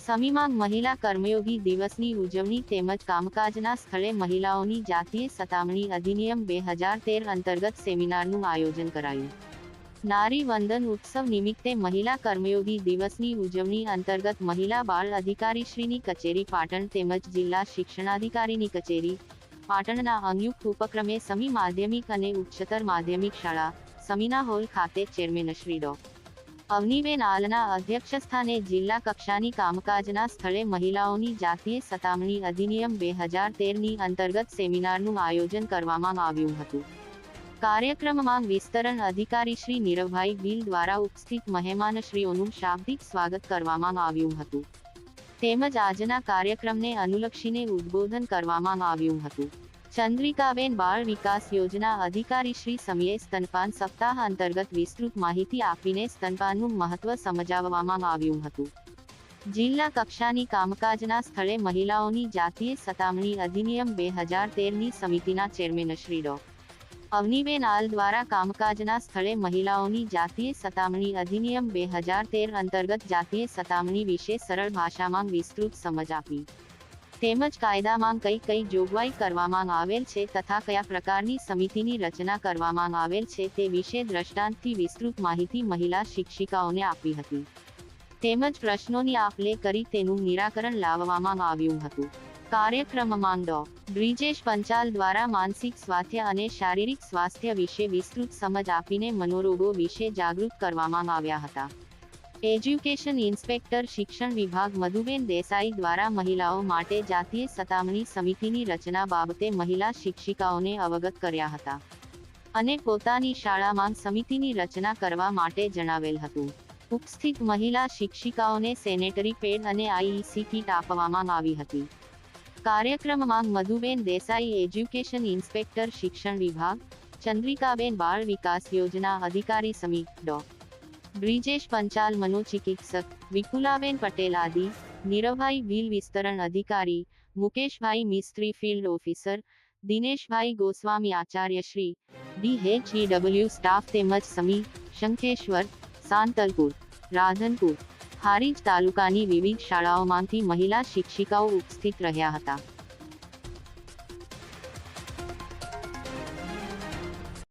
સમીમાં મહિલા કર્મયોગી દિવસની ઉજવણી તેમજ કામકાજના સ્થળે મહિલાઓની જાતીય સતામણી અધિનિયમ 2013 અંતર્ગત સેમિનારનું આયોજન કરાયું. નારી વંદન ઉત્સવ નિમિત્તે મહિલા કર્મયોગી દિવસની ઉજવણી અંતર્ગત મહિલા બાળ અધિકારીશ્રીની કચેરી પાટણ તેમજ જિલ્લા શિક્ષણાધિકારીની કચેરી પાટણના સંયુક્ત ઉપક્રમે સમી માધ્યમિક અને ઉચ્ચતર માધ્યમિક શાળા સમીના હોલ ખાતે ચેરમેન શ્રી ડો. અવનીબેન આલના અધ્યક્ષસ્થાને જિલ્લા કક્ષાની કામકાજના સ્થળે મહિલાઓની જાતીય સતામણી અધિનિયમ 2013ની અંતર્ગત સેમિનારનું આયોજન કરવામાં આવ્યું હતું. કાર્યક્રમમાં વિસ્તરણ અધિકારી શ્રી નીરવભાઈ ભીલ દ્વારા ઉપસ્થિત મહેમાનશ્રીઓનું શાબ્દિક સ્વાગત કરવામાં આવ્યું હતું. તેમજ આજના કાર્યક્રમને અનુલક્ષીને ઉદ્બોધન કરવામાં આવ્યું હતું. ચંદ્રિકાબેન બાળ વિકાસ યોજના અધિકારી શ્રી સમીએ સ્તનપાન સપ્તાહ અંતર્ગત વિસ્તૃત માહિતી આપીને સ્તનપાનનું મહત્વ સમજાવવામાં આવ્યું હતું. જિલ્લા કક્ષાની કામકાજના સ્થળે મહિલાઓની જાતીય સતામણી અધિનિયમ 2013ની સમિતિના ચેરમેન શ્રી ડો. અવનીબેન આલ દ્વારા કામકાજના સ્થળે મહિલાઓની જાતીય સતામણી અધિનિયમ 2013 અંતર્ગત જાતીય સતામણી વિશે સરળ ભાષામાં વિસ્તૃત સમજ આપી. તેમજ કાયદામાં કઈ જોગવાઈ કરવામાં આવેલ છે તથા કયા પ્રકારની સમિતિની રચના કરવામાં આવેલ છે તે વિશે દ્રષ્ટાંતથી વિસ્તૃત માહિતી મહિલા શિક્ષિકાઓને આપી હતી. તેમજ પ્રશ્નોની આપ-લે કરી તેનું નિરાકરણ લાવવામાં આવ્યું હતું. કાર્યક્રમમાં ડો. બ્રિજેશ પંચાલ દ્વારા માનસિક સ્વાસ્થ્ય અને શારીરિક સ્વાસ્થ્ય વિશે વિસ્તૃત સમજ આપીને મનોરોગો વિશે જાગૃત કરવામાં આવ્યા હતા. એજ્યુકેશન ઇન્સ્પેક્ટર શિક્ષણ વિભાગ મધુબેન દેસાઈ દ્વારા મહિલાઓ માટે જાતીય સતામણી સમિતિની રચના બાબતે મહિલા શિક્ષિકાઓને અવગત કર્યા હતા અને પોતાની શાળામાં સમિતિની રચના કરવા માટે જણાવેલ હતું. ઉપસ્થિત મહિલા શિક્ષિકાઓને સેનેટરી પેડ અને આઈઈસી કીટ આપવામાં આવી હતી. કાર્યક્રમમાં મધુબેન દેસાઈ એજ્યુકેશન ઇન્સ્પેક્ટર શિક્ષણ વિભાગ, ચંદ્રિકાબેન બાળ વિકાસ યોજના અધિકારી સમી ડો. બ્રિજેશ પંચાલ મનોચિકિત્સક, વિપુલાબેન પટેલ આદિ, નીરવભાઈ ભીલ વિસ્તરણ અધિકારી, મુકેશભાઈ મિસ્ત્રી ફિલ્ડ ઓફિસર, દિનેશભાઈ ગોસ્વામી આચાર્યશ્રી, DHEW સ્ટાફ તેમજ સમી, શંખેશ્વર, સાંતલપુર, રાધનપુર, હારીજ તાલુકાની વિવિધ શાળાઓમાંથી મહિલા શિક્ષિકાઓ ઉપસ્થિત રહ્યા હતા.